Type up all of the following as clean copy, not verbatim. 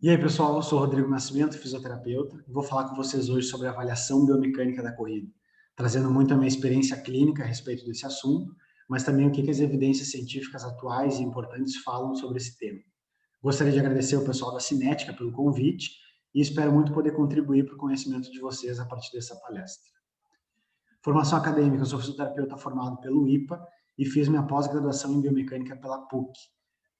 E aí, pessoal, eu sou o Rodrigo Nascimento, fisioterapeuta, e vou falar com vocês hoje sobre a avaliação biomecânica da corrida, trazendo muito a minha experiência clínica a respeito desse assunto, mas também o que as evidências científicas atuais e importantes falam sobre esse tema. Gostaria de agradecer ao pessoal da Cinética pelo convite e espero muito poder contribuir para o conhecimento de vocês a partir dessa palestra. Formação acadêmica, eu sou fisioterapeuta formado pelo IPA e fiz minha pós-graduação em biomecânica pela PUC.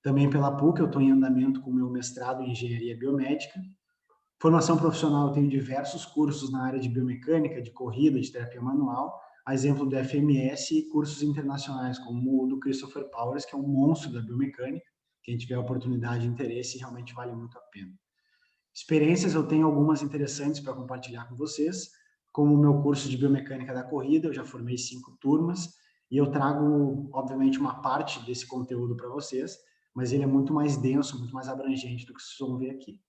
Também pela PUC eu estou em andamento com o meu mestrado em engenharia biomédica. Formação profissional, eu tenho diversos cursos na área de biomecânica, de corrida, de terapia manual, a exemplo do FMS e cursos internacionais, como o do Christopher Powers, que é um monstro da biomecânica. Quem tiver oportunidade e interesse, realmente vale muito a pena. Experiências, eu tenho algumas interessantes para compartilhar com vocês, como o meu curso de biomecânica da corrida, eu já formei 5 turmas, e eu trago, obviamente, uma parte desse conteúdo para vocês, mas ele é muito mais denso, muito mais abrangente do que vocês vão ver aqui.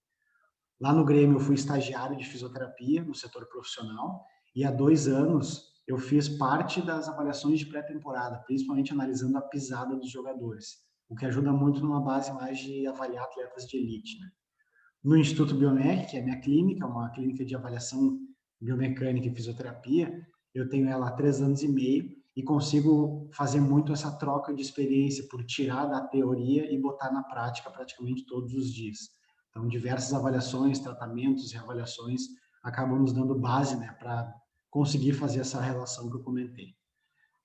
Lá no Grêmio, eu fui estagiário de fisioterapia no setor profissional, e há 2 anos eu fiz parte das avaliações de pré-temporada, principalmente analisando a pisada dos jogadores, o que ajuda muito numa base mais de avaliar atletas de elite, né? No Instituto Biomec, que é a minha clínica, uma clínica de avaliação biomecânica e fisioterapia, eu tenho ela há 3 anos e meio e consigo fazer muito essa troca de experiência por tirar da teoria e botar na prática praticamente todos os dias. Então, diversas avaliações, tratamentos e avaliações acabam nos dando base, né, para conseguir fazer essa relação que eu comentei.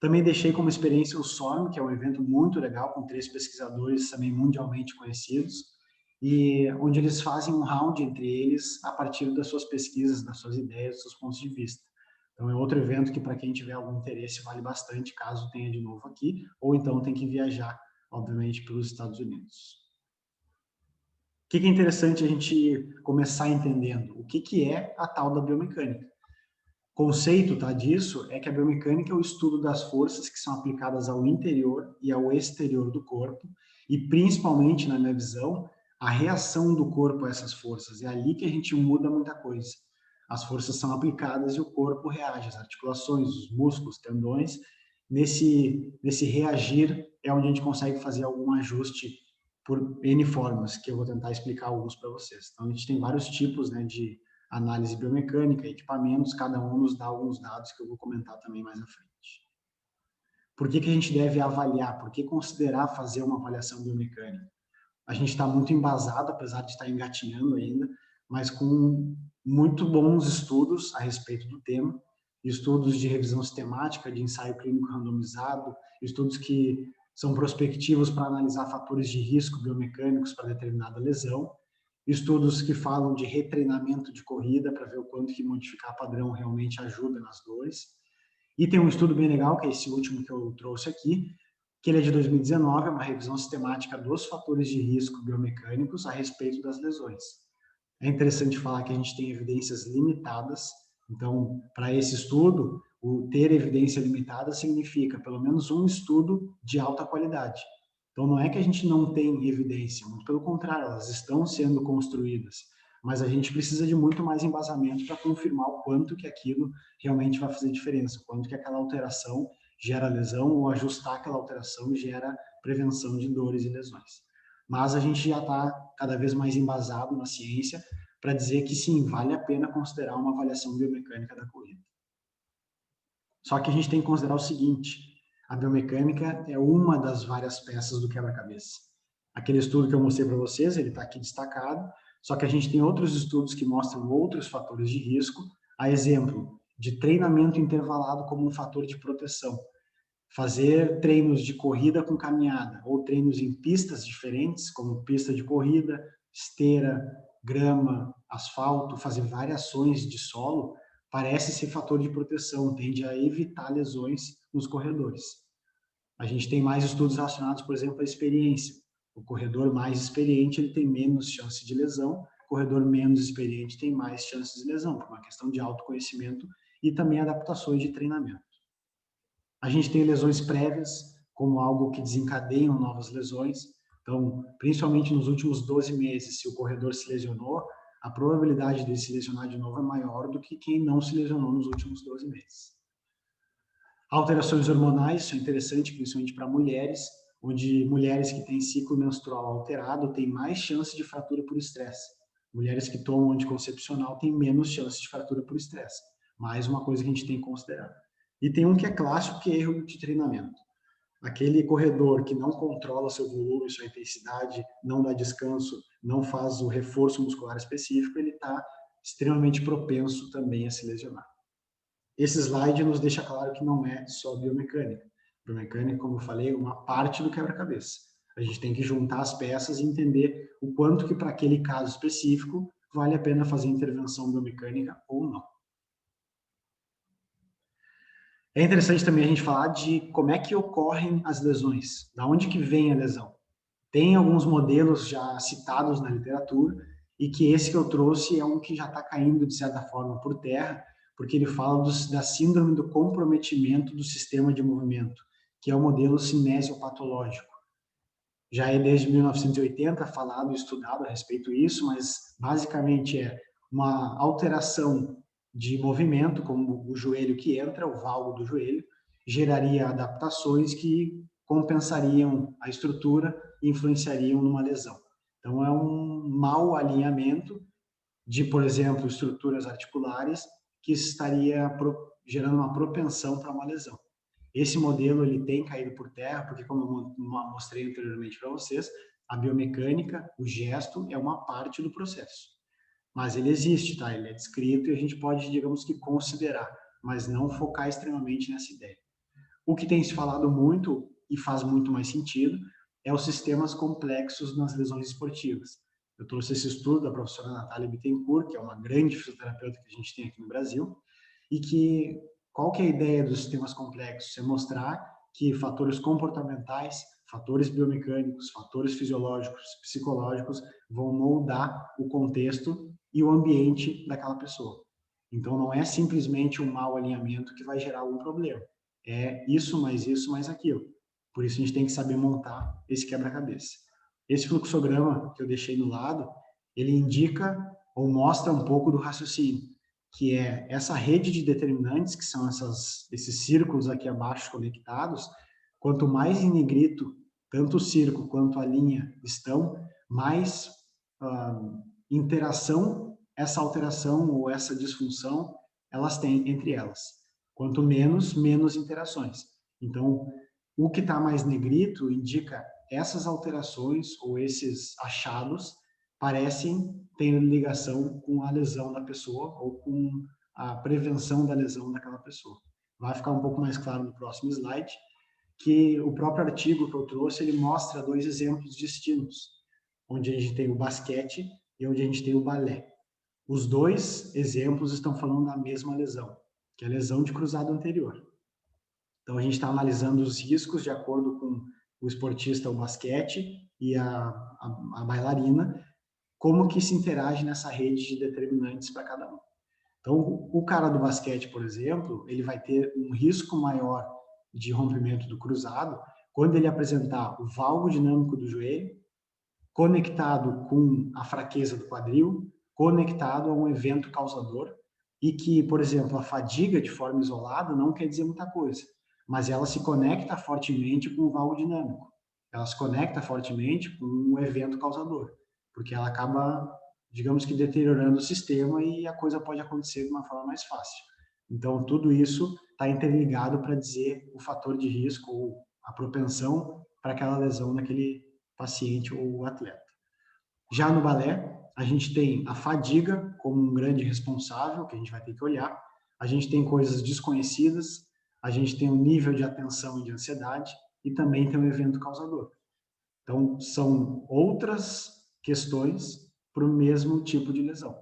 Também deixei como experiência o SORM, que é um evento muito legal, com 3 pesquisadores também mundialmente conhecidos, e onde eles fazem um round entre eles a partir das suas pesquisas, das suas ideias, dos seus pontos de vista. Então, é outro evento que, para quem tiver algum interesse, vale bastante, caso tenha de novo aqui, ou então tem que viajar, obviamente, pelos Estados Unidos. O que é interessante a gente começar entendendo? O que é a tal da biomecânica? O conceito, tá, disso é que a biomecânica é o estudo das forças que são aplicadas ao interior e ao exterior do corpo, e principalmente, na minha visão, a reação do corpo a essas forças. É ali que a gente muda muita coisa. As forças são aplicadas e o corpo reage, as articulações, os músculos, tendões. Nesse reagir é onde a gente consegue fazer algum ajuste por N formas, que eu vou tentar explicar alguns para vocês. Então, a gente tem vários tipos, né, de análise biomecânica, equipamentos, cada um nos dá alguns dados que eu vou comentar também mais à frente. Por que a gente deve avaliar? Por que considerar fazer uma avaliação biomecânica? A gente está muito embasado, apesar de estar engatinhando ainda, mas com muito bons estudos a respeito do tema, estudos de revisão sistemática, de ensaio clínico randomizado, estudos que são prospectivos para analisar fatores de risco biomecânicos para determinada lesão, estudos que falam de retreinamento de corrida para ver o quanto que modificar padrão realmente ajuda nas dores. E tem um estudo bem legal, que é esse último que eu trouxe aqui, que ele é de 2019, é uma revisão sistemática dos fatores de risco biomecânicos a respeito das lesões. É interessante falar que a gente tem evidências limitadas, então, para esse estudo, o ter evidência limitada significa pelo menos um estudo de alta qualidade. Então, não é que a gente não tem evidência, muito pelo contrário, elas estão sendo construídas, mas a gente precisa de muito mais embasamento para confirmar o quanto que aquilo realmente vai fazer diferença, o quanto que aquela alteração gera lesão ou ajustar aquela alteração gera prevenção de dores e lesões. Mas a gente já está cada vez mais embasado na ciência para dizer que sim, vale a pena considerar uma avaliação biomecânica da corrida. Só que a gente tem que considerar o seguinte, a biomecânica é uma das várias peças do quebra-cabeça. Aquele estudo que eu mostrei para vocês, ele está aqui destacado, só que a gente tem outros estudos que mostram outros fatores de risco, a exemplo de treinamento intervalado como um fator de proteção. Fazer treinos de corrida com caminhada, ou treinos em pistas diferentes, como pista de corrida, esteira, grama, asfalto, fazer variações de solo, parece ser fator de proteção, tende a evitar lesões nos corredores. A gente tem mais estudos relacionados, por exemplo, à experiência. O corredor mais experiente ele tem menos chance de lesão, o corredor menos experiente tem mais chances de lesão, por uma questão de autoconhecimento e também adaptações de treinamento. A gente tem lesões prévias, como algo que desencadeiam novas lesões. Então, principalmente nos últimos 12 meses, se o corredor se lesionou, a probabilidade de se lesionar de novo é maior do que quem não se lesionou nos últimos 12 meses. Alterações hormonais, isso é interessante, principalmente para mulheres, onde mulheres que têm ciclo menstrual alterado têm mais chance de fratura por estresse. Mulheres que tomam anticoncepcional têm menos chance de fratura por estresse. Mais uma coisa que a gente tem que considerar. E tem um que é clássico, que é erro de treinamento. Aquele corredor que não controla seu volume, sua intensidade, não dá descanso, não faz o reforço muscular específico, ele está extremamente propenso também a se lesionar. Esse slide nos deixa claro que não é só biomecânica. Biomecânica, como eu falei, é uma parte do quebra-cabeça. A gente tem que juntar as peças e entender o quanto que para aquele caso específico vale a pena fazer intervenção biomecânica ou não. É interessante também a gente falar de como é que ocorrem as lesões, da onde que vem a lesão. Tem alguns modelos já citados na literatura, e que esse que eu trouxe é um que já está caindo, de certa forma, por terra, porque ele fala da síndrome do comprometimento do sistema de movimento, que é o modelo cinesiopatológico. Já é desde 1980 falado e estudado a respeito disso, mas basicamente é uma alteração de movimento, como o joelho que entra, o valgo do joelho, geraria adaptações que compensariam a estrutura e influenciariam numa lesão. Então, é um mau alinhamento de, por exemplo, estruturas articulares que estaria gerando uma propensão para uma lesão. Esse modelo ele tem caído por terra, porque, como eu mostrei anteriormente para vocês, a biomecânica, o gesto, é uma parte do processo. Mas ele existe, tá? Ele é descrito e a gente pode, digamos que, considerar, mas não focar extremamente nessa ideia. O que tem se falado muito, e faz muito mais sentido, é os sistemas complexos nas lesões esportivas. Eu trouxe esse estudo da professora Natália Bittencourt, que é uma grande fisioterapeuta que a gente tem aqui no Brasil, e que, qual que é a ideia dos sistemas complexos? É mostrar que fatores comportamentais, fatores biomecânicos, fatores fisiológicos, psicológicos, vão moldar o contexto e o ambiente daquela pessoa. Então, não é simplesmente um mau alinhamento que vai gerar algum problema. É isso, mais aquilo. Por isso, a gente tem que saber montar esse quebra-cabeça. Esse fluxograma que eu deixei no lado, ele indica ou mostra um pouco do raciocínio, que é essa rede de determinantes, que são esses círculos aqui abaixo conectados. Quanto mais em negrito, tanto o círculo quanto a linha estão, mais interação essa alteração ou essa disfunção elas têm entre elas. Quanto menos, menos interações. Então, o que está mais negrito indica essas alterações ou esses achados parecem ter ligação com a lesão da pessoa ou com a prevenção da lesão daquela pessoa. Vai ficar um pouco mais claro no próximo slide, que o próprio artigo que eu trouxe, ele mostra dois exemplos distintos, onde a gente tem o basquete e onde a gente tem o balé. Os dois exemplos estão falando da mesma lesão, que é a lesão de cruzado anterior. Então, a gente está analisando os riscos de acordo com o esportista, o basquete, e a bailarina, como que se interage nessa rede de determinantes para cada um. Então, o cara do basquete, por exemplo, ele vai ter um risco maior de rompimento do cruzado quando ele apresentar o valgo dinâmico do joelho conectado com a fraqueza do quadril, conectado a um evento causador, e que, por exemplo, a fadiga de forma isolada não quer dizer muita coisa, mas ela se conecta fortemente com o valgo dinâmico, ela se conecta fortemente com um evento causador, porque ela acaba, digamos que, deteriorando o sistema e a coisa pode acontecer de uma forma mais fácil. Então, tudo isso está interligado para dizer o fator de risco ou a propensão para aquela lesão naquele paciente ou atleta. Já no balé, a gente tem a fadiga como um grande responsável, que a gente vai ter que olhar, a gente tem coisas desconhecidas, a gente tem um nível de atenção e de ansiedade, e também tem um evento causador. Então, são outras questões para o mesmo tipo de lesão.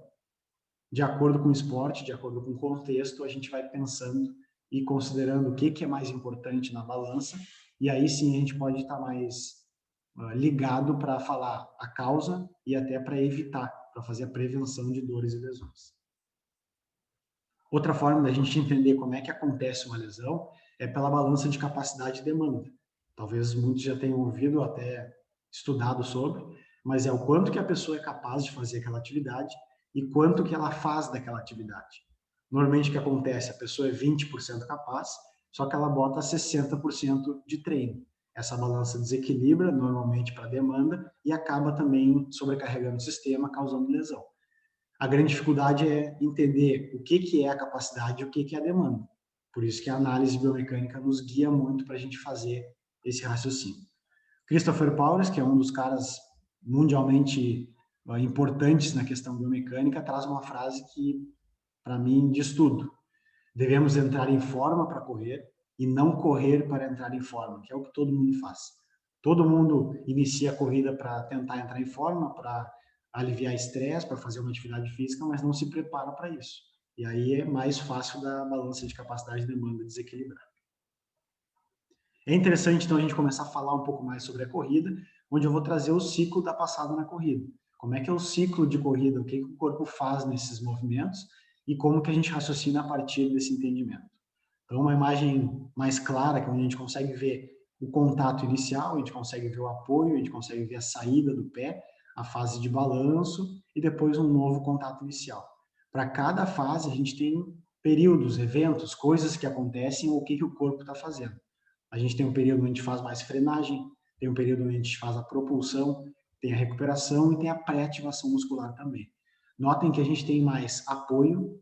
De acordo com o esporte, de acordo com o contexto, a gente vai pensando e considerando o que é mais importante na balança, e aí sim a gente pode estar mais ligado para falar a causa e até para evitar, para fazer a prevenção de dores e lesões. Outra forma da gente entender como é que acontece uma lesão é pela balança de capacidade e demanda. Talvez muitos já tenham ouvido, até estudado sobre, mas é o quanto que a pessoa é capaz de fazer aquela atividade e quanto que ela faz daquela atividade. Normalmente o que acontece, a pessoa é 20% capaz, só que ela bota 60% de treino. Essa balança desequilibra normalmente para a demanda e acaba também sobrecarregando o sistema, causando lesão. A grande dificuldade é entender o que é a capacidade e o que é a demanda. Por isso que a análise biomecânica nos guia muito para a gente fazer esse raciocínio. Christopher Powers, que é um dos caras mundialmente importantes na questão biomecânica, traz uma frase que, para mim, diz tudo. Devemos entrar em forma para correr e não correr para entrar em forma, que é o que todo mundo faz. Todo mundo inicia a corrida para tentar entrar em forma, para aliviar estresse, para fazer uma atividade física, mas não se prepara para isso. E aí é mais fácil da balança de capacidade e demanda desequilibrar. É interessante, então, a gente começar a falar um pouco mais sobre a corrida, onde eu vou trazer o ciclo da passada na corrida. Como é que é o ciclo de corrida, o que o corpo faz nesses movimentos e como que a gente raciocina a partir desse entendimento. Então, uma imagem mais clara, que é onde a gente consegue ver o contato inicial, a gente consegue ver o apoio, a gente consegue ver a saída do pé, a fase de balanço e depois um novo contato inicial. Para cada fase, a gente tem períodos, eventos, coisas que acontecem ou o que o corpo está fazendo. A gente tem um período onde a gente faz mais frenagem, tem um período onde a gente faz a propulsão, tem a recuperação e tem a pré-ativação muscular também. Notem que a gente tem mais apoio,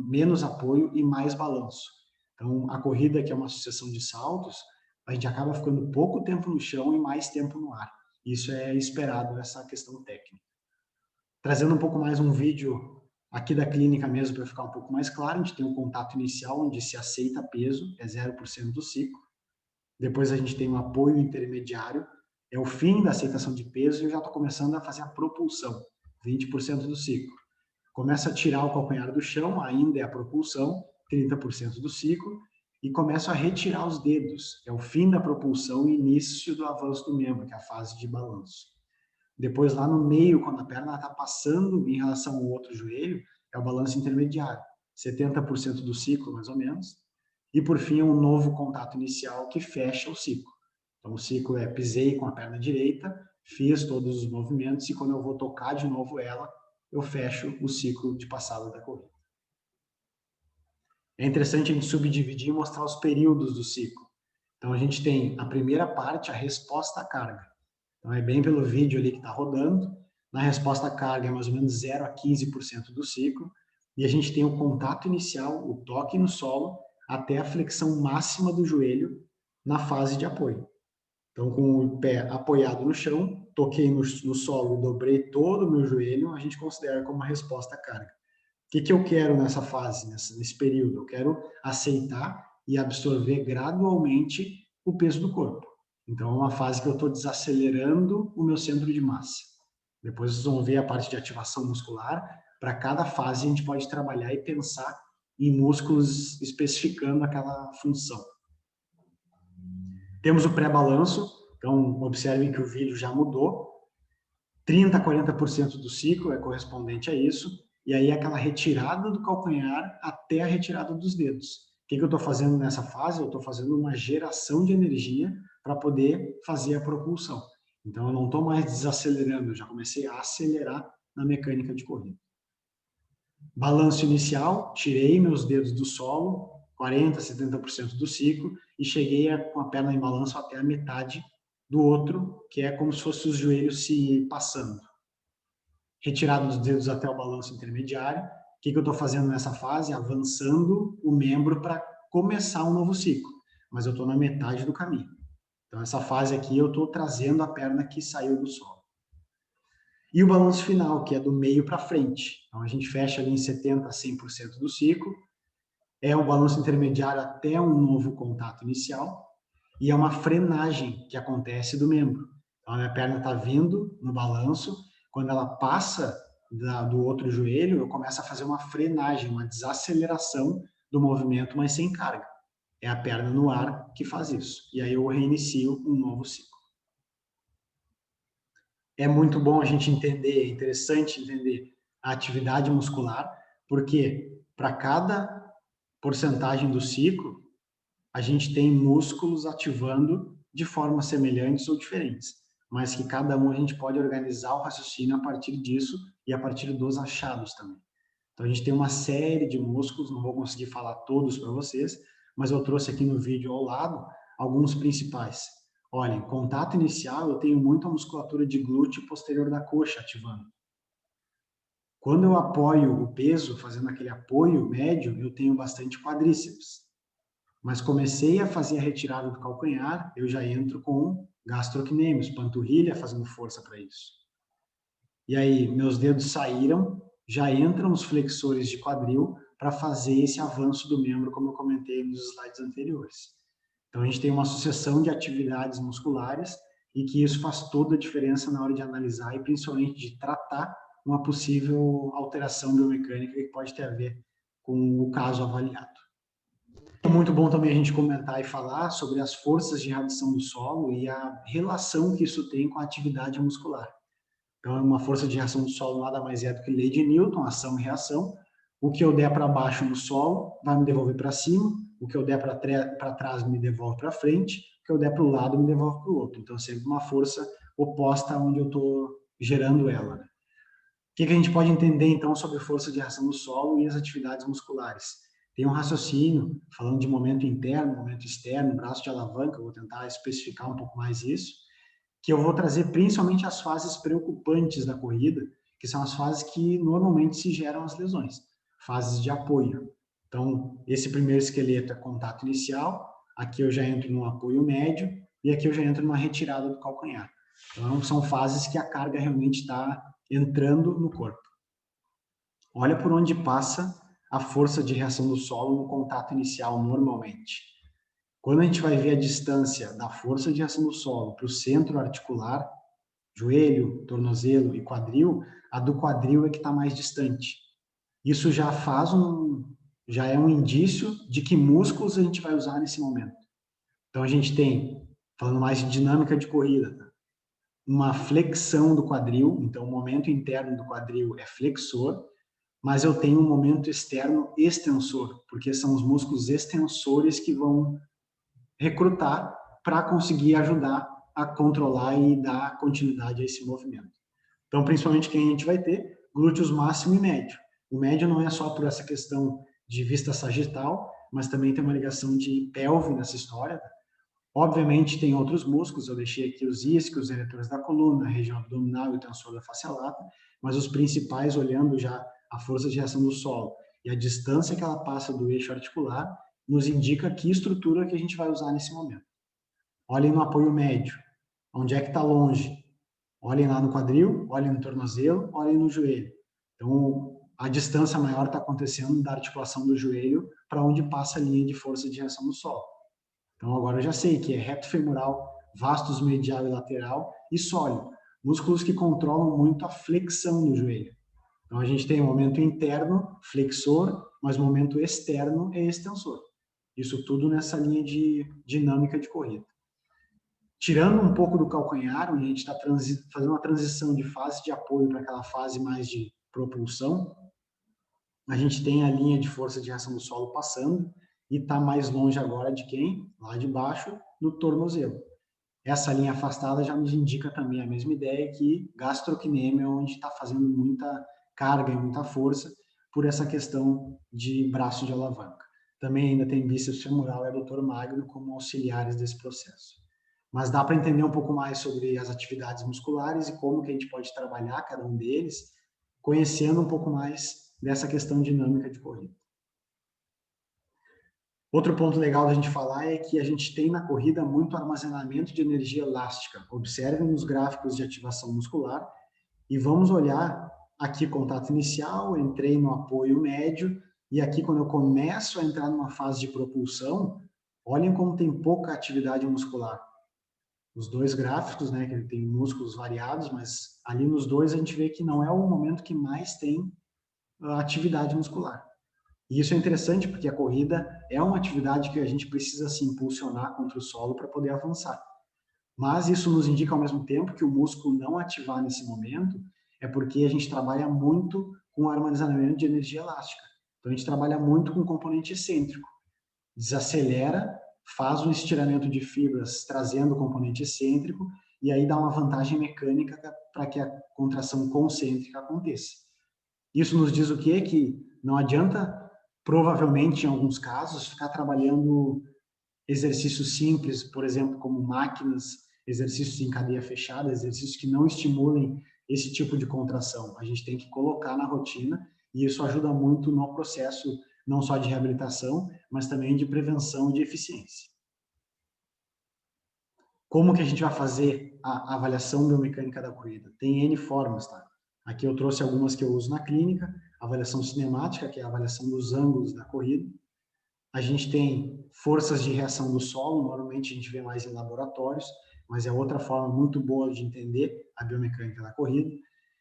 menos apoio e mais balanço. Então, a corrida, que é uma sucessão de saltos, a gente acaba ficando pouco tempo no chão e mais tempo no ar. Isso é esperado nessa questão técnica. Trazendo um pouco mais um vídeo aqui da clínica mesmo, para ficar um pouco mais claro, a gente tem um contato inicial, onde se aceita peso, é 0% do ciclo. Depois a gente tem um apoio intermediário, é o fim da aceitação de peso e eu já estou começando a fazer a propulsão, 20% do ciclo. Começo a tirar o calcanhar do chão, ainda é a propulsão, 30% do ciclo, e começo a retirar os dedos, é o fim da propulsão e início do avanço do membro, que é a fase de balanço. Depois, lá no meio, quando a perna está passando em relação ao outro joelho, é o balanço intermediário, 70% do ciclo, mais ou menos. E, por fim, um novo contato inicial que fecha o ciclo. Então, o ciclo é pisei com a perna direita, fiz todos os movimentos e quando eu vou tocar de novo ela, eu fecho o ciclo de passada da corrida. É interessante a gente subdividir e mostrar os períodos do ciclo. Então, a gente tem a primeira parte, a resposta à carga. Então, é bem pelo vídeo ali que está rodando. Na resposta à carga é mais ou menos 0 a 15% do ciclo. E a gente tem o contato inicial, o toque no solo, até a flexão máxima do joelho na fase de apoio. Então, com o pé apoiado no chão, toquei no solo, dobrei todo o meu joelho, a gente considera como uma resposta à carga. O que eu quero nessa fase, nesse período? Eu quero aceitar e absorver gradualmente o peso do corpo. Então, é uma fase que eu estou desacelerando o meu centro de massa. Depois vocês vão ver a parte de ativação muscular. Para cada fase, a gente pode trabalhar e pensar em músculos especificando aquela função. Temos o pré-balanço. Então, observem que o vídeo já mudou. 30% a 40% do ciclo é correspondente a isso. E aí, aquela retirada do calcanhar até a retirada dos dedos. O que eu estou fazendo nessa fase? Eu estou fazendo uma geração de energia para poder fazer a propulsão. Então, eu não estou mais desacelerando, eu já comecei a acelerar na mecânica de corrida. Balanço inicial, tirei meus dedos do solo, 40%, 70% do ciclo, e cheguei com a perna em balanço até a metade do outro, que é como se fossem os joelhos se passando. Retirado dos dedos até o balanço intermediário. O que eu estou fazendo nessa fase? Avançando o membro para começar um novo ciclo, mas eu estou na metade do caminho. Então, essa fase aqui eu estou trazendo a perna que saiu do solo. E o balanço final, que é do meio para frente. Então, a gente fecha ali em 70% a 100% do ciclo. É o balanço intermediário até um novo contato inicial. E é uma frenagem que acontece do membro. Então, a minha perna está vindo no balanço. Quando ela passa do outro joelho, eu começo a fazer uma frenagem, uma desaceleração do movimento, mas sem carga. É a perna no ar que faz isso. E aí eu reinicio um novo ciclo. É muito bom a gente entender, é interessante entender a atividade muscular, porque para cada porcentagem do ciclo, a gente tem músculos ativando de formas semelhantes ou diferentes, mas que cada um a gente pode organizar o raciocínio a partir disso e a partir dos achados também. Então, a gente tem uma série de músculos, não vou conseguir falar todos para vocês, mas eu trouxe aqui no vídeo ao lado alguns principais. Olhem, contato inicial, eu tenho muito a musculatura de glúteo posterior da coxa ativando. Quando eu apoio o peso, fazendo aquele apoio médio, eu tenho bastante quadríceps. Mas comecei a fazer a retirada do calcanhar, eu já entro com gastrocnêmios, panturrilha, fazendo força para isso. E aí, meus dedos saíram, já entram os flexores de quadril para fazer esse avanço do membro, como eu comentei nos slides anteriores. Então, a gente tem uma sucessão de atividades musculares e que isso faz toda a diferença na hora de analisar e principalmente de tratar uma possível alteração biomecânica que pode ter a ver com o caso avaliado. É muito bom também a gente comentar e falar sobre as forças de redução do solo e a relação que isso tem com a atividade muscular. Então, uma força de reação do solo nada mais é do que lei de Newton, ação e reação. O que eu der para baixo no solo vai me devolver para cima, o que eu der para trás me devolve para frente, o que eu der para o lado me devolve para o outro. Então, sempre uma força oposta onde eu estou gerando ela. O que a gente pode entender, então, sobre força de reação do solo e as atividades musculares? Tem um raciocínio, falando de momento interno, momento externo, braço de alavanca, eu vou tentar especificar um pouco mais isso, que eu vou trazer principalmente as fases preocupantes da corrida, que são as fases que normalmente se geram as lesões, fases de apoio. Então, esse primeiro esqueleto é contato inicial, aqui eu já entro no apoio médio, e aqui eu já entro numa retirada do calcanhar. Então, são fases que a carga realmente está entrando no corpo. Olha por onde passa a força de reação do solo no contato inicial normalmente. Quando a gente vai ver a distância da força de reação do solo para o centro articular, joelho, tornozelo e quadril, a do quadril é que está mais distante. Isso já é um indício de que músculos a gente vai usar nesse momento. Então a gente tem, falando mais de dinâmica de corrida, uma flexão do quadril, então o momento interno do quadril é flexor, mas eu tenho um momento externo extensor, porque são os músculos extensores que vão recrutar para conseguir ajudar a controlar e dar continuidade a esse movimento. Então, principalmente quem a gente vai ter? Glúteos máximo e médio. O médio não é só por essa questão de vista sagital, mas também tem uma ligação de pelve nessa história. Obviamente tem outros músculos, eu deixei aqui os isquios, os eretores da coluna, a região abdominal e o tensor da face lata, mas os principais, olhando já a força de reação do solo e a distância que ela passa do eixo articular, nos indica que estrutura que a gente vai usar nesse momento. Olhem no apoio médio, onde é que está longe. Olhem lá no quadril, olhem no tornozelo, olhem no joelho. Então, a distância maior está acontecendo da articulação do joelho para onde passa a linha de força de reação do solo. Então, agora eu já sei que é reto femoral, vastus medial e lateral e sólido. Músculos que controlam muito a flexão do joelho. Então, a gente tem o momento interno, flexor, mas o momento externo é extensor. Isso tudo nessa linha de dinâmica de corrida. Tirando um pouco do calcanhar, onde a gente está fazendo uma transição de fase de apoio para aquela fase mais de propulsão, a gente tem a linha de força de reação do solo passando e está mais longe agora de quem? Lá de baixo, no tornozelo. Essa linha afastada já nos indica também a mesma ideia que gastrocnêmio é onde está fazendo muita carga e muita força por essa questão de braço de alavanca. Também ainda tem bíceps femoral e adutor magno como auxiliares desse processo. Mas dá para entender um pouco mais sobre as atividades musculares e como que a gente pode trabalhar cada um deles, conhecendo um pouco mais dessa questão dinâmica de corrida. Outro ponto legal da gente falar é que a gente tem na corrida muito armazenamento de energia elástica. Observem nos gráficos de ativação muscular e vamos olhar aqui contato inicial, entrei no apoio médio e aqui quando eu começo a entrar numa fase de propulsão, olhem como tem pouca atividade muscular. Os dois gráficos, né, que tem músculos variados, mas ali nos dois a gente vê que não é o momento que mais tem atividade muscular. E isso é interessante porque a corrida é uma atividade que a gente precisa se impulsionar contra o solo para poder avançar. Mas isso nos indica ao mesmo tempo que o músculo não ativar nesse momento é porque a gente trabalha muito com armazenamento de energia elástica. Então a gente trabalha muito com componente excêntrico. Desacelera, faz um estiramento de fibras trazendo o componente excêntrico e aí dá uma vantagem mecânica para que a contração concêntrica aconteça. Isso nos diz o quê? Que não adianta, provavelmente, em alguns casos, ficar trabalhando exercícios simples, por exemplo, como máquinas, exercícios em cadeia fechada, exercícios que não estimulem esse tipo de contração. A gente tem que colocar na rotina e isso ajuda muito no processo não só de reabilitação, mas também de prevenção de eficiência. Como que a gente vai fazer a avaliação biomecânica da corrida? Tem N formas, tá? Aqui eu trouxe algumas que eu uso na clínica, avaliação cinemática, que é a avaliação dos ângulos da corrida. A gente tem forças de reação do solo, normalmente a gente vê mais em laboratórios, mas é outra forma muito boa de entender a biomecânica da corrida.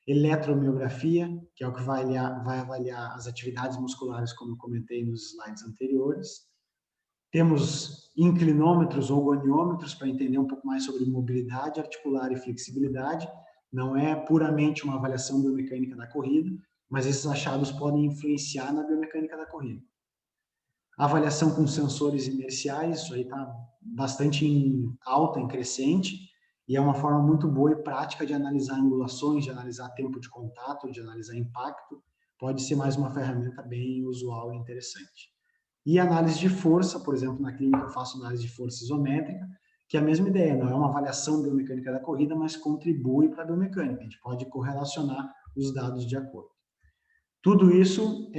Eletromiografia, que é o que vai avaliar as atividades musculares, como eu comentei nos slides anteriores. Temos inclinômetros ou goniômetros para entender um pouco mais sobre mobilidade articular e flexibilidade. Não é puramente uma avaliação biomecânica da corrida, mas esses achados podem influenciar na biomecânica da corrida. Avaliação com sensores inerciais, isso aí está bastante em alta, em crescente, e é uma forma muito boa e prática de analisar angulações, de analisar tempo de contato, de analisar impacto. Pode ser mais uma ferramenta bem usual e interessante. E análise de força, por exemplo, na clínica eu faço análise de força isométrica, que é a mesma ideia, não é uma avaliação biomecânica da corrida, mas contribui para a biomecânica. A gente pode correlacionar os dados de acordo. Tudo isso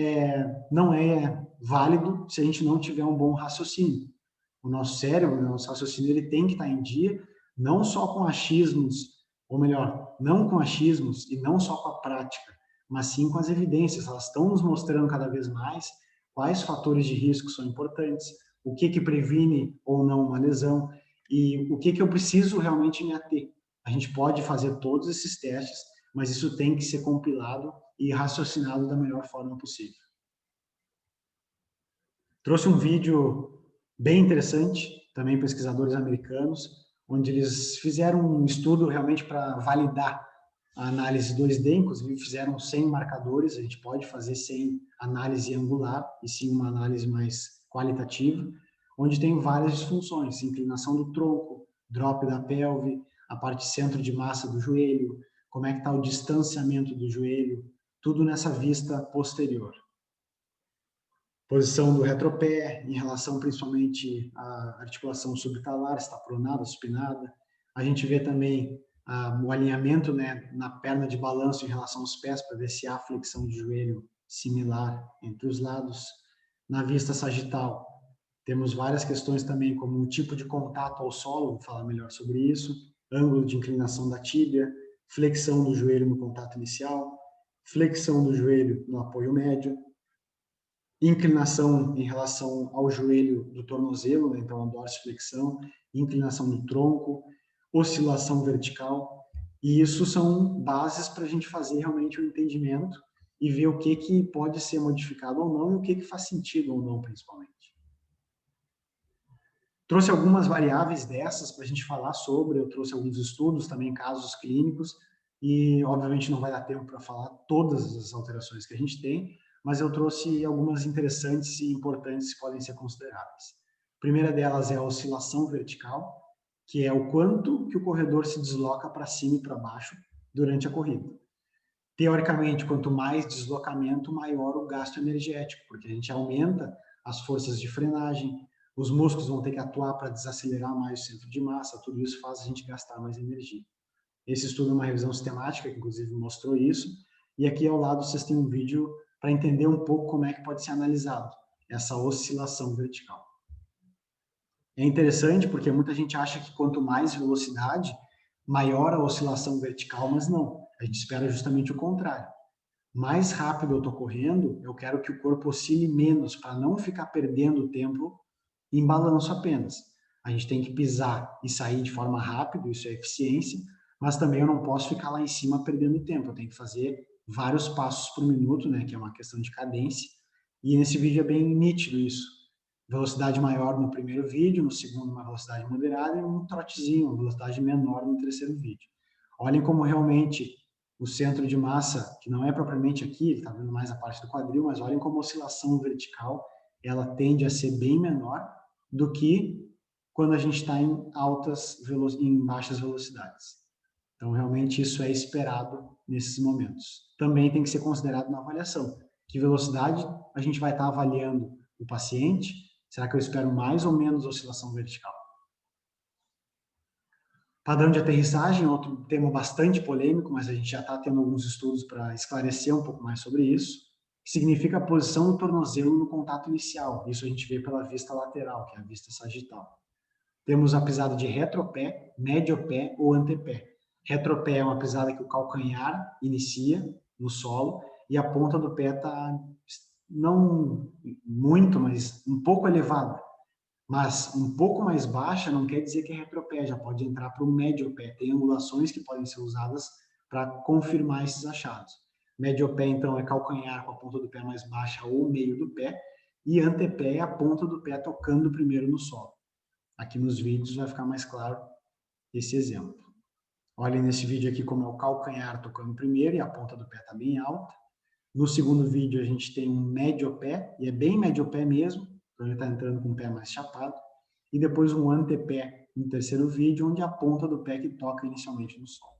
não é válido se a gente não tiver um bom raciocínio. O nosso cérebro, o nosso raciocínio, ele tem que estar em dia, não só com achismos, ou melhor, não com achismos e não só com a prática, mas sim com as evidências. Elas estão nos mostrando cada vez mais quais fatores de risco são importantes, o que previne ou não uma lesão e o que eu preciso realmente me ater. A gente pode fazer todos esses testes, mas isso tem que ser compilado e raciocinado da melhor forma possível. Trouxe um vídeo bem interessante, também pesquisadores americanos, onde eles fizeram um estudo realmente para validar a análise 2D, inclusive fizeram 100 marcadores, a gente pode fazer sem análise angular, e sim uma análise mais qualitativa, onde tem várias disfunções, inclinação do tronco, drop da pelve, a parte centro de massa do joelho, como é que está o distanciamento do joelho, tudo nessa vista posterior. Posição do retropé, em relação principalmente à articulação subtalar, se está pronada, supinada. A gente vê também o alinhamento, né, na perna de balanço em relação aos pés, para ver se há flexão de joelho similar entre os lados. Na vista sagital, temos várias questões também, como o tipo de contato ao solo, vou falar melhor sobre isso, ângulo de inclinação da tíbia, flexão do joelho no contato inicial, flexão do joelho no apoio médio, inclinação em relação ao joelho do tornozelo, né? Então a dorsiflexão, inclinação do tronco, oscilação vertical, e isso são bases para a gente fazer realmente o entendimento e ver o que pode ser modificado ou não e o que faz sentido ou não, principalmente. Trouxe algumas variáveis dessas para a gente falar sobre, eu trouxe alguns estudos, também casos clínicos, e obviamente não vai dar tempo para falar todas as alterações que a gente tem, mas eu trouxe algumas interessantes e importantes que podem ser consideradas. A primeira delas é a oscilação vertical, que é o quanto que o corredor se desloca para cima e para baixo durante a corrida. Teoricamente, quanto mais deslocamento, maior o gasto energético, porque a gente aumenta as forças de frenagem, os músculos vão ter que atuar para desacelerar mais o centro de massa, tudo isso faz a gente gastar mais energia. Esse estudo é uma revisão sistemática, que inclusive mostrou isso, e aqui ao lado vocês têm um vídeo para entender um pouco como é que pode ser analisado essa oscilação vertical. É interessante porque muita gente acha que quanto mais velocidade, maior a oscilação vertical, mas não. A gente espera justamente o contrário. Mais rápido eu estou correndo, eu quero que o corpo oscile menos, para não ficar perdendo tempo em balanço apenas. A gente tem que pisar e sair de forma rápida, isso é eficiência, mas também eu não posso ficar lá em cima perdendo tempo, eu tenho que fazer vários passos por minuto, né, que é uma questão de cadência, e nesse vídeo é bem nítido isso. Velocidade maior no primeiro vídeo, no segundo uma velocidade moderada e um trotezinho, uma velocidade menor no terceiro vídeo. Olhem como realmente o centro de massa, que não é propriamente aqui, ele está vendo mais a parte do quadril, mas olhem como a oscilação vertical ela tende a ser bem menor do que quando a gente está em baixas velocidades. Então, realmente, isso é esperado nesses momentos. Também tem que ser considerado na avaliação. Que velocidade a gente vai estar avaliando o paciente? Será que eu espero mais ou menos oscilação vertical? Padrão de aterrissagem, outro tema bastante polêmico, mas a gente já está tendo alguns estudos para esclarecer um pouco mais sobre isso. Significa a posição do tornozelo no contato inicial. Isso a gente vê pela vista lateral, que é a vista sagital. Temos a pisada de retropé, médiopé ou antepé. Retropé é uma pisada que o calcanhar inicia no solo e a ponta do pé está não muito, mas um pouco elevada. Mas um pouco mais baixa não quer dizer que é retropé, já pode entrar para o médiopé. Tem angulações que podem ser usadas para confirmar esses achados. Médiopé, então, é calcanhar com a ponta do pé mais baixa ou meio do pé, e antepé é a ponta do pé tocando primeiro no solo. Aqui nos vídeos vai ficar mais claro esse exemplo. Olhem nesse vídeo aqui como é o calcanhar tocando primeiro e a ponta do pé está bem alta. No segundo vídeo a gente tem um médiopé, e é bem médiopé mesmo, então ele está entrando com o pé mais chapado. E depois um antepé no terceiro vídeo, onde é a ponta do pé que toca inicialmente no solo.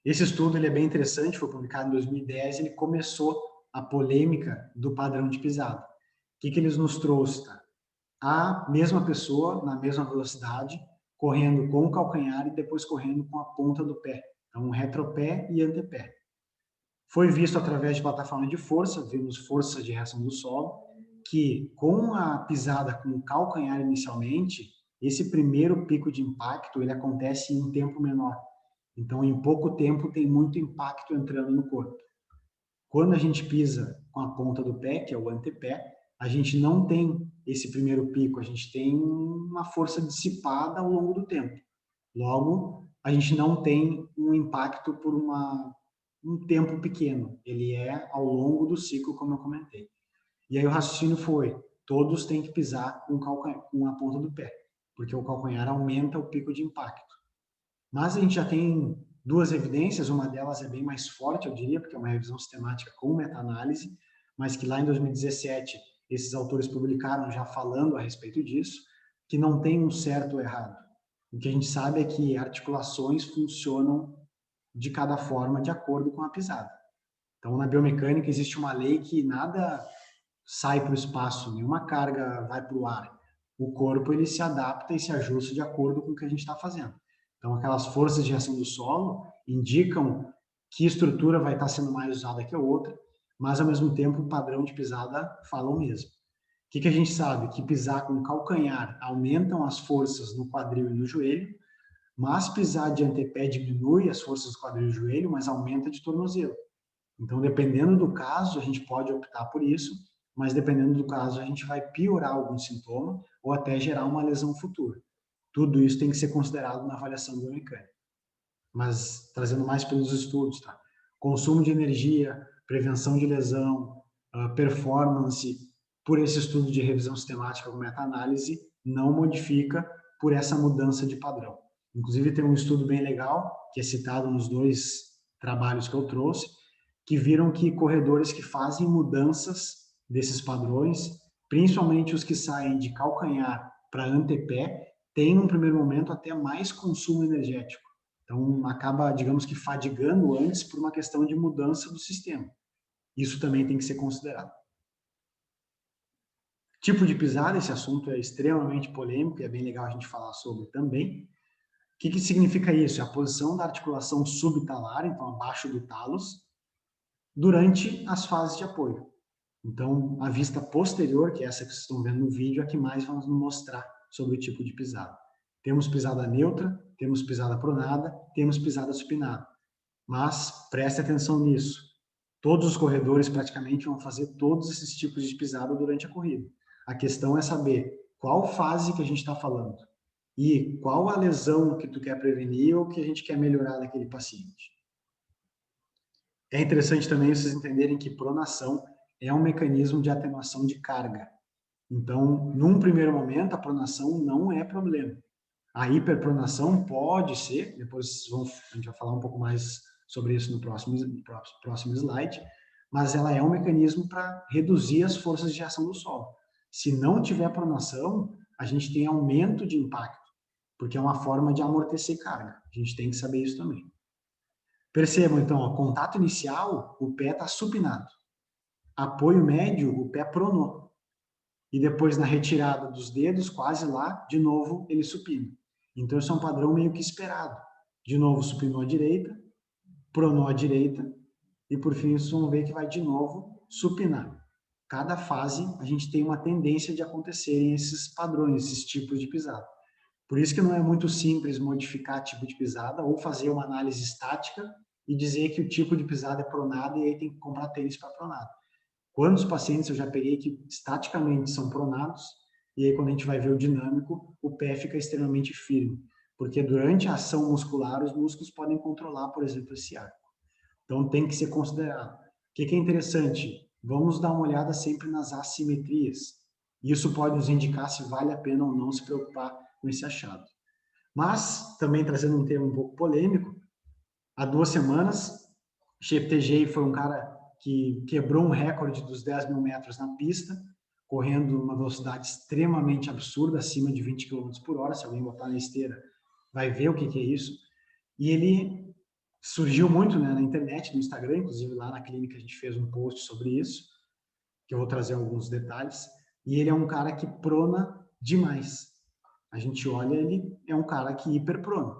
Esse estudo ele é bem interessante, foi publicado em 2010, ele começou a polêmica do padrão de pisada. O que eles nos trouxe? Tá? A mesma pessoa, na mesma velocidade, correndo com o calcanhar e depois correndo com a ponta do pé. Então, retropé e antepé. Foi visto através de plataforma de força, vimos força de reação do solo, que com a pisada com o calcanhar inicialmente, esse primeiro pico de impacto ele acontece em um tempo menor. Então, em pouco tempo, tem muito impacto entrando no corpo. Quando a gente pisa com a ponta do pé, que é o antepé, a gente não tem esse primeiro pico, a gente tem uma força dissipada ao longo do tempo. Logo, a gente não tem um impacto por um tempo pequeno, ele é ao longo do ciclo, como eu comentei. E aí o raciocínio foi, todos têm que pisar com a ponta do pé, porque o calcanhar aumenta o pico de impacto. Mas a gente já tem duas evidências, uma delas é bem mais forte, eu diria, porque é uma revisão sistemática com meta-análise, mas que lá em 2017 esses autores publicaram já falando a respeito disso, que não tem um certo ou errado. O que a gente sabe é que articulações funcionam de cada forma de acordo com a pisada. Então, na biomecânica existe uma lei que nada sai para o espaço, nenhuma carga vai para o ar. O corpo ele se adapta e se ajusta de acordo com o que a gente está fazendo. Então, aquelas forças de reação do solo indicam que estrutura vai estar sendo mais usada que a outra, mas, ao mesmo tempo, o padrão de pisada fala o mesmo. O que a gente sabe? Que pisar com o calcanhar aumentam as forças no quadril e no joelho, mas pisar de antepé diminui as forças do quadril e do joelho, mas aumenta de tornozelo. Então, dependendo do caso, a gente pode optar por isso, mas dependendo do caso, a gente vai piorar algum sintoma ou até gerar uma lesão futura. Tudo isso tem que ser considerado na avaliação biomecânica. Mas, trazendo mais pelos estudos, tá? Consumo de energia, prevenção de lesão, performance, por esse estudo de revisão sistemática com meta-análise, não modifica por essa mudança de padrão. Inclusive, tem um estudo bem legal, que é citado nos dois trabalhos que eu trouxe, que viram que corredores que fazem mudanças desses padrões, principalmente os que saem de calcanhar para antepé, têm, num primeiro momento, até mais consumo energético. Então, acaba, digamos que, fadigando antes por uma questão de mudança do sistema. Isso também tem que ser considerado. Tipo de pisada, esse assunto é extremamente polêmico e é bem legal a gente falar sobre também. O que significa isso? É a posição da articulação subtalar, então abaixo do talos, durante as fases de apoio. Então, a vista posterior, que é essa que vocês estão vendo no vídeo, é a que mais vai nos mostrar sobre o tipo de pisada. Temos pisada neutra, temos pisada pronada, temos pisada supinada. Mas preste atenção nisso. Todos os corredores praticamente vão fazer todos esses tipos de pisada durante a corrida. A questão é saber qual fase que a gente está falando e qual a lesão que tu quer prevenir ou que a gente quer melhorar daquele paciente. É interessante também vocês entenderem que pronação é um mecanismo de atenuação de carga. Então, num primeiro momento, a pronação não é problema. A hiperpronação pode ser, depois a gente vai falar um pouco mais sobre isso no próximo slide, mas ela é um mecanismo para reduzir as forças de reação do solo. Se não tiver pronação, a gente tem aumento de impacto, porque é uma forma de amortecer carga. A gente tem que saber isso também. Percebam, então, ó, contato inicial, o pé está supinado. Apoio médio, o pé pronou. E depois, na retirada dos dedos, quase lá, de novo, ele supina. Então, isso é um padrão meio que esperado. De novo, supinou à direita, pronou à direita, e por fim, vocês vão ver que vai de novo supinar. Cada fase, a gente tem uma tendência de acontecerem esses padrões, esses tipos de pisada. Por isso que não é muito simples modificar tipo de pisada ou fazer uma análise estática e dizer que o tipo de pisada é pronada e aí tem que comprar tênis para pronada. Quantos pacientes eu já peguei que estaticamente são pronados e aí quando a gente vai ver o dinâmico, o pé fica extremamente firme, porque durante a ação muscular os músculos podem controlar, por exemplo, esse arco. Então tem que ser considerado. O que é interessante? Vamos dar uma olhada sempre nas assimetrias. Isso pode nos indicar se vale a pena ou não se preocupar com esse achado. Mas, também trazendo um tema um pouco polêmico, há 2 semanas, Cheptegei foi um cara que quebrou um recorde dos 10 mil metros na pista, correndo uma velocidade extremamente absurda, acima de 20 km por hora. Se alguém botar na esteira, vai ver o que é isso. E ele surgiu muito, né, na internet, no Instagram, inclusive lá na clínica a gente fez um post sobre isso, que eu vou trazer alguns detalhes. E ele é um cara que prona demais. A gente olha, ele é um cara que hiperprona.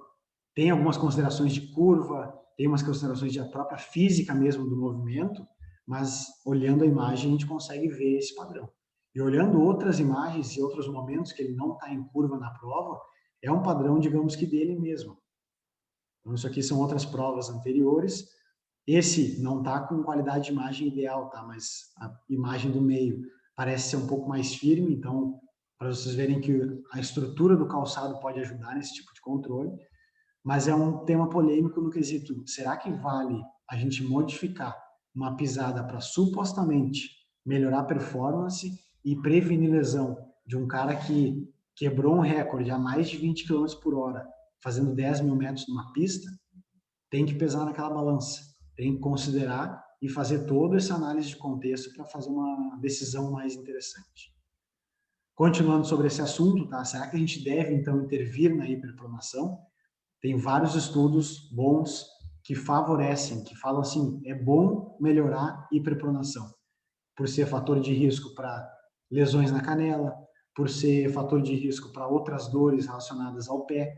Tem algumas considerações de curva, tem umas considerações da própria física mesmo do movimento, mas olhando a imagem a gente consegue ver esse padrão. E olhando outras imagens e outros momentos que ele não está em curva na prova, é um padrão, digamos que dele mesmo. Então, isso aqui são outras provas anteriores. Esse não está com qualidade de imagem ideal, tá? Mas a imagem do meio parece ser um pouco mais firme, então, para vocês verem que a estrutura do calçado pode ajudar nesse tipo de controle. Mas é um tema polêmico no quesito, será que vale a gente modificar uma pisada para supostamente melhorar a performance e prevenir lesão de um cara que quebrou um recorde a mais de 20 km por hora, fazendo 10 mil metros numa pista? Tem que pesar naquela balança, tem que considerar e fazer toda essa análise de contexto para fazer uma decisão mais interessante. Continuando sobre esse assunto, tá? Será que a gente deve, então, intervir na hiperpronação? Tem vários estudos bons que favorecem, que falam assim, é bom melhorar hiperpronação, por ser fator de risco para lesões na canela, por ser fator de risco para outras dores relacionadas ao pé,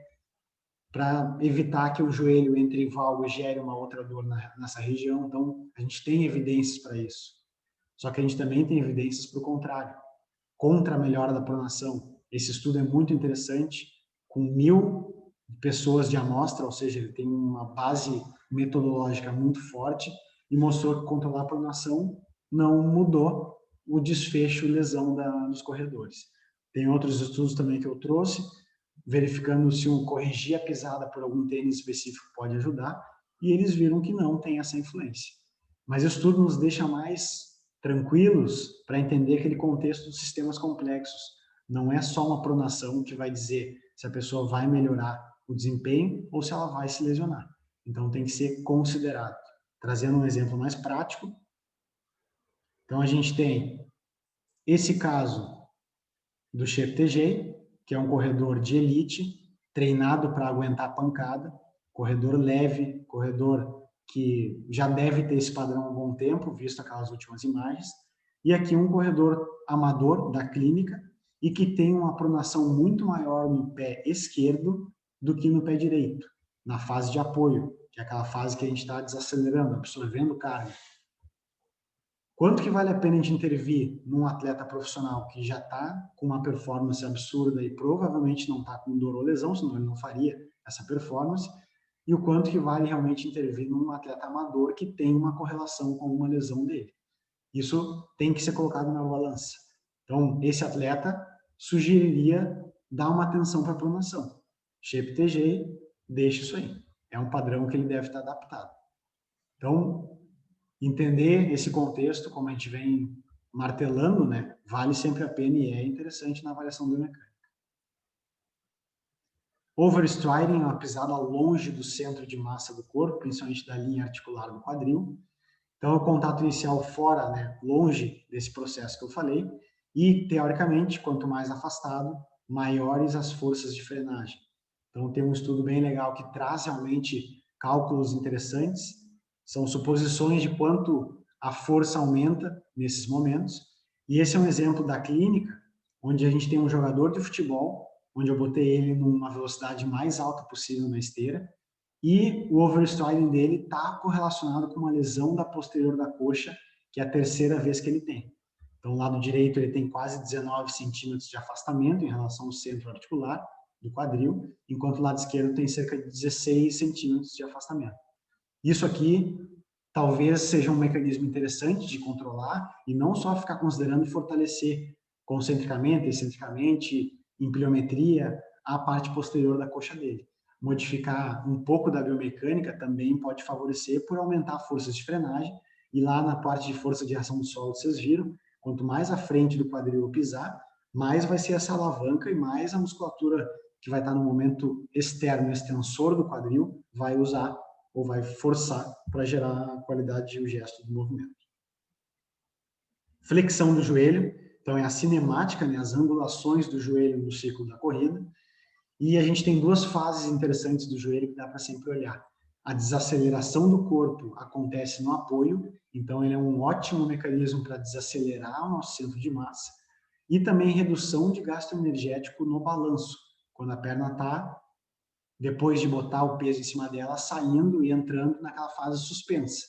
para evitar que o joelho entre em valgo e gere uma outra dor nessa região. Então, a gente tem evidências para isso. Só que a gente também tem evidências para o contrário, contra a melhora da pronação. Esse estudo é muito interessante, com 1.000 pessoas de amostra, ou seja, ele tem uma base metodológica muito forte e mostrou que controlar a pronação não mudou o desfecho e lesão dos corredores. Tem outros estudos também que eu trouxe, verificando se corrigir a pisada por algum tênis específico pode ajudar, e eles viram que não tem essa influência. Mas o estudo nos deixa mais tranquilos para entender aquele contexto dos sistemas complexos. Não é só uma pronação que vai dizer se a pessoa vai melhorar o desempenho ou se ela vai se lesionar. Então, tem que ser considerado. Trazendo um exemplo mais prático, então a gente tem esse caso do Cheptegei, que é um corredor de elite, treinado para aguentar pancada, corredor leve, corredor que já deve ter esse padrão há um bom tempo, visto aquelas últimas imagens, e aqui um corredor amador da clínica e que tem uma pronação muito maior no pé esquerdo do que no pé direito, na fase de apoio, que é aquela fase que a gente está desacelerando, absorvendo carga. Quanto que vale a pena a gente intervir num atleta profissional que já está com uma performance absurda e provavelmente não está com dor ou lesão, senão ele não faria essa performance, e o quanto que vale realmente intervir num atleta amador que tem uma correlação com alguma lesão dele. Isso tem que ser colocado na balança. Então, esse atleta sugeriria dar uma atenção para a pronação. Cheptegei, deixa isso aí. É um padrão que ele deve estar adaptado. Então, entender esse contexto, como a gente vem martelando, né, vale sempre a pena e é interessante na avaliação biomecânica. Overstriding é uma pisada longe do centro de massa do corpo, principalmente da linha articular do quadril. Então, o contato inicial fora, né, longe desse processo que eu falei, e, teoricamente, quanto mais afastado, maiores as forças de frenagem. Então, tem um estudo bem legal que traz realmente cálculos interessantes, são suposições de quanto a força aumenta nesses momentos, e esse é um exemplo da clínica, onde a gente tem um jogador de futebol onde eu botei ele numa velocidade mais alta possível na esteira, e o overstriding dele está correlacionado com uma lesão da posterior da coxa, que é a terceira vez que ele tem. Então, o lado direito ele tem quase 19 centímetros de afastamento em relação ao centro articular do quadril, enquanto o lado esquerdo tem cerca de 16 centímetros de afastamento. Isso aqui talvez seja um mecanismo interessante de controlar e não só ficar considerando fortalecer concentricamente, excentricamente, em pliometria, a parte posterior da coxa dele. Modificar um pouco da biomecânica também pode favorecer por aumentar forças de frenagem, e lá na parte de força de reação do solo, vocês viram, quanto mais à frente do quadril eu pisar, mais vai ser essa alavanca e mais a musculatura que vai estar no momento externo, extensor do quadril, vai usar ou vai forçar para gerar a qualidade e o gesto do movimento. Flexão do joelho, então é a cinemática, né, as angulações do joelho no ciclo da corrida. E a gente tem duas fases interessantes do joelho que dá para sempre olhar. A desaceleração do corpo acontece no apoio, então ele é um ótimo mecanismo para desacelerar o nosso centro de massa. E também redução de gasto energético no balanço, quando a perna está, depois de botar o peso em cima dela, saindo e entrando naquela fase suspensa.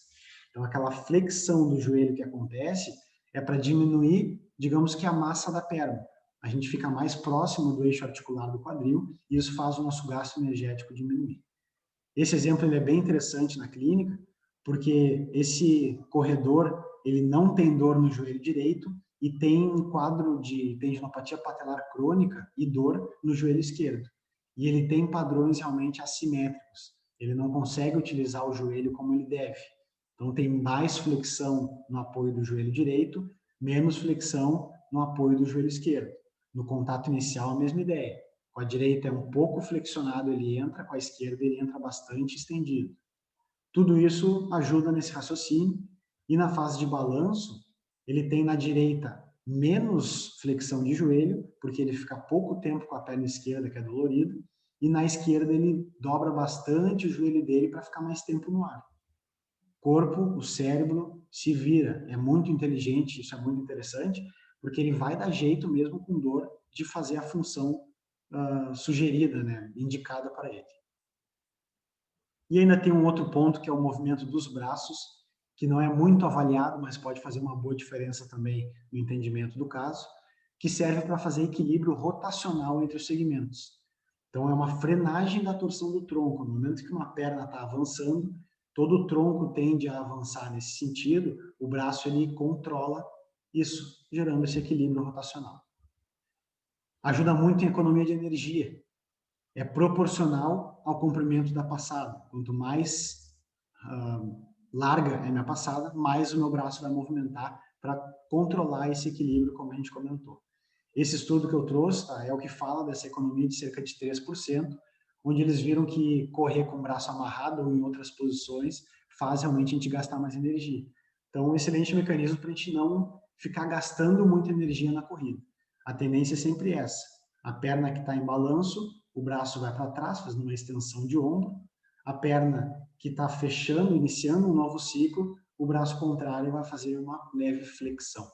Então, aquela flexão do joelho que acontece é para diminuir, digamos que a massa da perna. A gente fica mais próximo do eixo articular do quadril e isso faz o nosso gasto energético diminuir. Esse exemplo ele é bem interessante na clínica, porque esse corredor ele não tem dor no joelho direito e tem um quadro de tendinopatia patelar crônica e dor no joelho esquerdo. E ele tem padrões realmente assimétricos. Ele não consegue utilizar o joelho como ele deve. Então, tem mais flexão no apoio do joelho direito, menos flexão no apoio do joelho esquerdo. No contato inicial, a mesma ideia. Com a direita é um pouco flexionado, ele entra, com a esquerda ele entra bastante estendido. Tudo isso ajuda nesse raciocínio, e na fase de balanço, ele tem na direita menos flexão de joelho, porque ele fica pouco tempo com a perna esquerda, que é dolorida, e na esquerda ele dobra bastante o joelho dele para ficar mais tempo no ar. O corpo, o cérebro, se vira, é muito inteligente, isso é muito interessante, porque ele vai dar jeito mesmo com dor de fazer a função sugerida, né, indicada para ele. E ainda tem um outro ponto, que é o movimento dos braços, que não é muito avaliado, mas pode fazer uma boa diferença também no entendimento do caso, que serve para fazer equilíbrio rotacional entre os segmentos. Então, é uma frenagem da torção do tronco. No momento que uma perna está avançando, todo o tronco tende a avançar nesse sentido, o braço ele controla isso, gerando esse equilíbrio rotacional. Ajuda muito em economia de energia. É proporcional ao comprimento da passada. Quanto mais larga é a minha passada, mais o meu braço vai movimentar para controlar esse equilíbrio, como a gente comentou. Esse estudo que eu trouxe é o que fala dessa economia de cerca de 3%, onde eles viram que correr com o braço amarrado ou em outras posições faz realmente a gente gastar mais energia. Então, um excelente mecanismo para a gente não ficar gastando muita energia na corrida. A tendência é sempre essa. A perna que está em balanço, o braço vai para trás, fazendo uma extensão de ombro. A perna que está fechando, iniciando um novo ciclo, o braço contrário vai fazer uma leve flexão.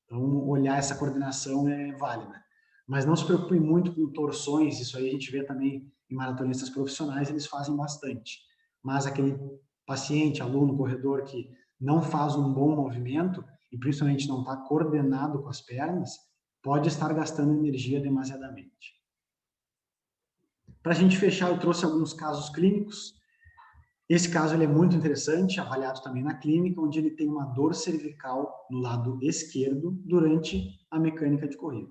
Então, olhar essa coordenação é válida. Mas não se preocupe muito com torções, isso aí a gente vê também em maratonistas profissionais, eles fazem bastante. Mas aquele paciente, aluno, corredor que não faz um bom movimento, e principalmente não está coordenado com as pernas, pode estar gastando energia demasiadamente. Para a gente fechar, eu trouxe alguns casos clínicos. Esse caso ele é muito interessante, avaliado também na clínica, onde ele tem uma dor cervical no lado esquerdo durante a mecânica de corrida.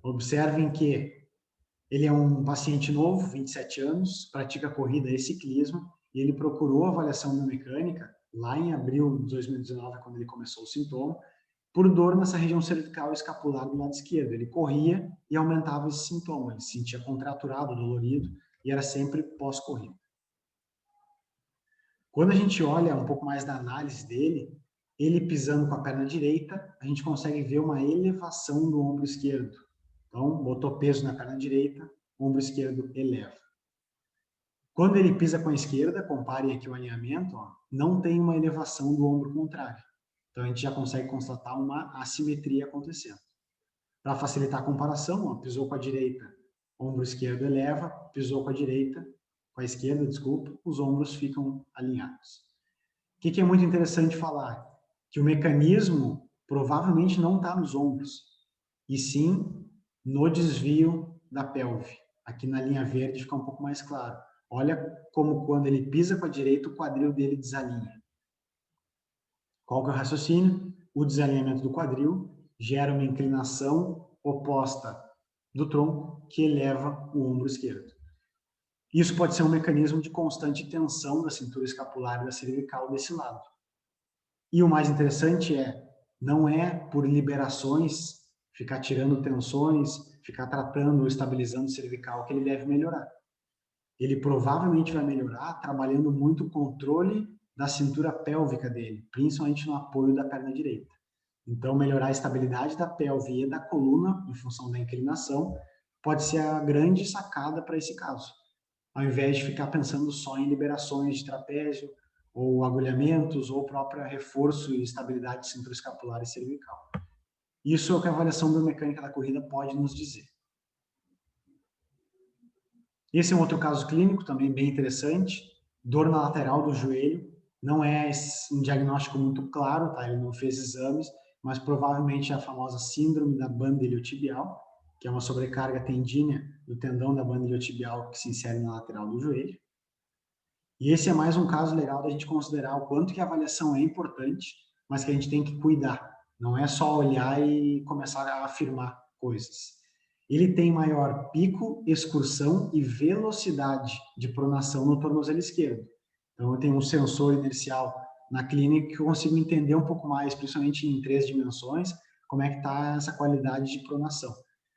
Observem que ele é um paciente novo, 27 anos, pratica corrida e ciclismo, e ele procurou avaliação biomecânica lá em abril de 2019, quando ele começou o sintoma, por dor nessa região cervical e escapular do lado esquerdo. Ele corria e aumentava esse sintoma, ele se sentia contraturado, dolorido, e era sempre pós-corrida. Quando a gente olha um pouco mais da análise dele, ele pisando com a perna direita, a gente consegue ver uma elevação do ombro esquerdo. Então, botou peso na perna direita, ombro esquerdo eleva. Quando ele pisa com a esquerda, comparem aqui o alinhamento, não tem uma elevação do ombro contrário. Então, a gente já consegue constatar uma assimetria acontecendo. Para facilitar a comparação, ó, pisou com a direita, ombro esquerdo eleva, pisou com a direita, com a esquerda, desculpa, os ombros ficam alinhados. O que é muito interessante falar? Que o mecanismo provavelmente não está nos ombros, e sim no desvio da pelve. Aqui na linha verde fica um pouco mais claro. Olha como quando ele pisa com a direita, o quadril dele desalinha. Qual que é o raciocínio? O desalinhamento do quadril gera uma inclinação oposta do tronco que eleva o ombro esquerdo. Isso pode ser um mecanismo de constante tensão da cintura escapular e da cervical desse lado. E o mais interessante não é por liberações, ficar tirando tensões, ficar tratando ou estabilizando o cervical que ele deve melhorar. Ele provavelmente vai melhorar trabalhando muito o controle da cintura pélvica dele, principalmente no apoio da perna direita. Então, melhorar a estabilidade da pelve e da coluna, em função da inclinação, pode ser a grande sacada para esse caso. Ao invés de ficar pensando só em liberações de trapézio, ou agulhamentos, ou próprio reforço e estabilidade de cintura escapular e cervical. Isso é o que a avaliação biomecânica da corrida pode nos dizer. Esse é um outro caso clínico também bem interessante, dor na lateral do joelho, não é um diagnóstico muito claro, tá? Ele não fez exames, mas provavelmente é a famosa síndrome da banda iliotibial, que é uma sobrecarga tendínea do tendão da banda iliotibial que se insere na lateral do joelho. E esse é mais um caso legal da gente considerar o quanto que a avaliação é importante, mas que a gente tem que cuidar. Não é só olhar e começar a afirmar coisas. Ele tem maior pico, excursão e velocidade de pronação no tornozelo esquerdo. Então, eu tenho um sensor inercial na clínica que eu consigo entender um pouco mais, principalmente em 3 dimensões, como é que está essa qualidade de pronação.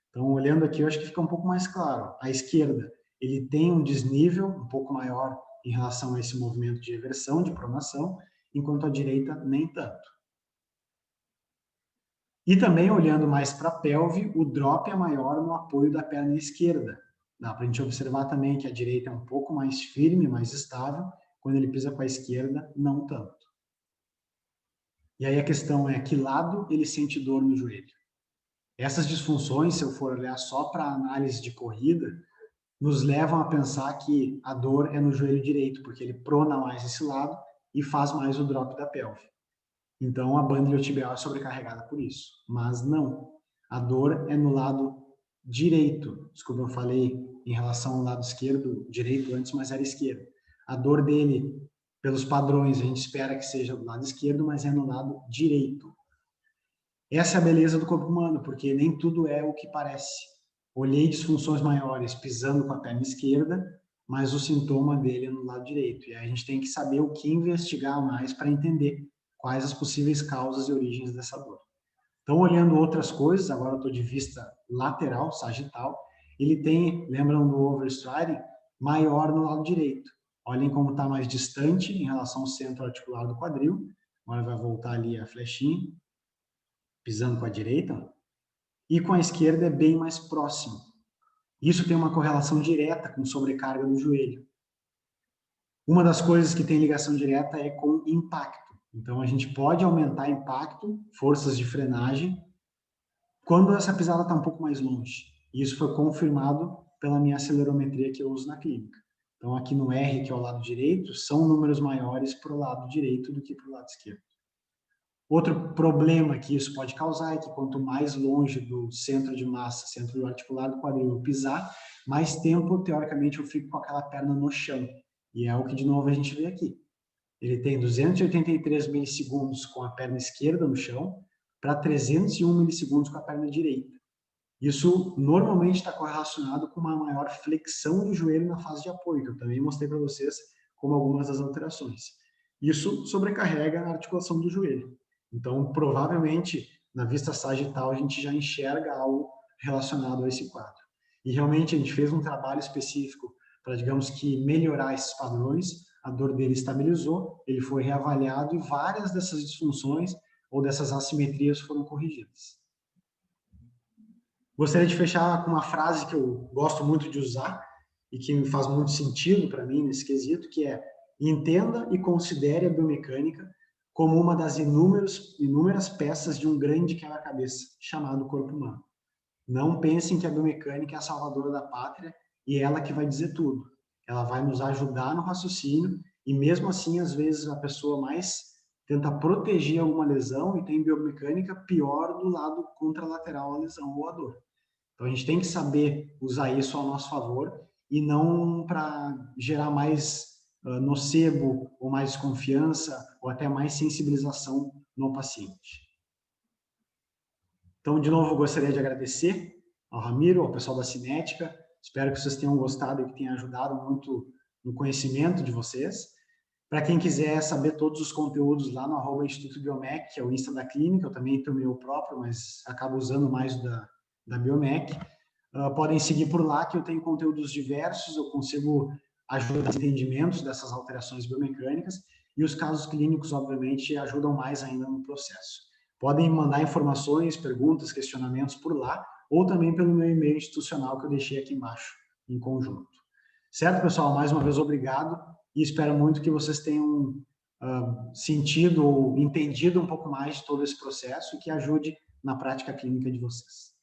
Então, olhando aqui, eu acho que fica um pouco mais claro. À esquerda, ele tem um desnível um pouco maior em relação a esse movimento de reversão, de pronação, enquanto à direita, nem tanto. E também, olhando mais para a pelve, o drop é maior no apoio da perna esquerda. Dá para a gente observar também que a direita é um pouco mais firme, mais estável, quando ele pisa com a esquerda, não tanto. E aí a questão é que lado ele sente dor no joelho. Essas disfunções, se eu for olhar só para a análise de corrida, nos levam a pensar que a dor é no joelho direito, porque ele prona mais esse lado e faz mais o drop da pelve. Então, a banda iliotibial é sobrecarregada por isso. Mas não. A dor é no lado direito. Desculpa, eu falei em relação ao lado esquerdo, direito antes, mas era esquerdo. A dor dele, pelos padrões, a gente espera que seja do lado esquerdo, mas é no lado direito. Essa é a beleza do corpo humano, porque nem tudo é o que parece. Olhei disfunções maiores pisando com a perna esquerda, mas o sintoma dele é no lado direito. E aí a gente tem que saber o que investigar mais para entender quais as possíveis causas e origens dessa dor. Então, olhando outras coisas, agora eu estou de vista lateral, sagital, ele tem, lembram do overstriding, maior no lado direito. Olhem como está mais distante em relação ao centro articular do quadril. Agora vai voltar ali a flechinha, pisando com a direita, e com a esquerda é bem mais próximo. Isso tem uma correlação direta com sobrecarga do joelho. Uma das coisas que tem ligação direta é com impacto. Então, a gente pode aumentar impacto, forças de frenagem, quando essa pisada está um pouco mais longe. E isso foi confirmado pela minha acelerometria que eu uso na clínica. Então, aqui no R, que é o lado direito, são números maiores para o lado direito do que para o lado esquerdo. Outro problema que isso pode causar é que quanto mais longe do centro de massa, centro articular do quadril eu pisar, mais tempo, teoricamente, eu fico com aquela perna no chão. E é o que, de novo, a gente vê aqui. Ele tem 283 milissegundos com a perna esquerda no chão para 301 milissegundos com a perna direita. Isso normalmente está correlacionado com uma maior flexão do joelho na fase de apoio, que eu também mostrei para vocês como algumas das alterações. Isso sobrecarrega a articulação do joelho. Então, provavelmente, na vista sagital, a gente já enxerga algo relacionado a esse quadro. E realmente a gente fez um trabalho específico para, digamos que, melhorar esses padrões. A dor dele estabilizou, ele foi reavaliado e várias dessas disfunções ou dessas assimetrias foram corrigidas. Gostaria de fechar com uma frase que eu gosto muito de usar e que faz muito sentido para mim nesse quesito, que é: entenda e considere a biomecânica como uma das inúmeras peças de um grande quebra-cabeça chamado corpo humano. Não pensem que a biomecânica é a salvadora da pátria e ela que vai dizer tudo. Ela vai nos ajudar no raciocínio e mesmo assim, às vezes, a pessoa mais tenta proteger alguma lesão e tem biomecânica pior do lado contralateral à lesão ou à dor. Então, a gente tem que saber usar isso ao nosso favor e não para gerar mais nocebo ou mais desconfiança ou até mais sensibilização no paciente. Então, de novo, eu gostaria de agradecer ao Ramiro, ao pessoal da Cinética. Espero que vocês tenham gostado e que tenha ajudado muito no conhecimento de vocês. Para quem quiser saber todos os conteúdos lá no @Instituto Biomec, que é o Insta da clínica, eu também tenho o meu próprio, mas acabo usando mais o da Biomec. Podem seguir por lá, que eu tenho conteúdos diversos, eu consigo ajudar nos entendimentos dessas alterações biomecânicas e os casos clínicos, obviamente, ajudam mais ainda no processo. Podem mandar informações, perguntas, questionamentos por lá ou também pelo meu e-mail institucional que eu deixei aqui embaixo, em conjunto. Certo, pessoal? Mais uma vez, obrigado e espero muito que vocês tenham sentido ou entendido um pouco mais de todo esse processo e que ajude na prática clínica de vocês.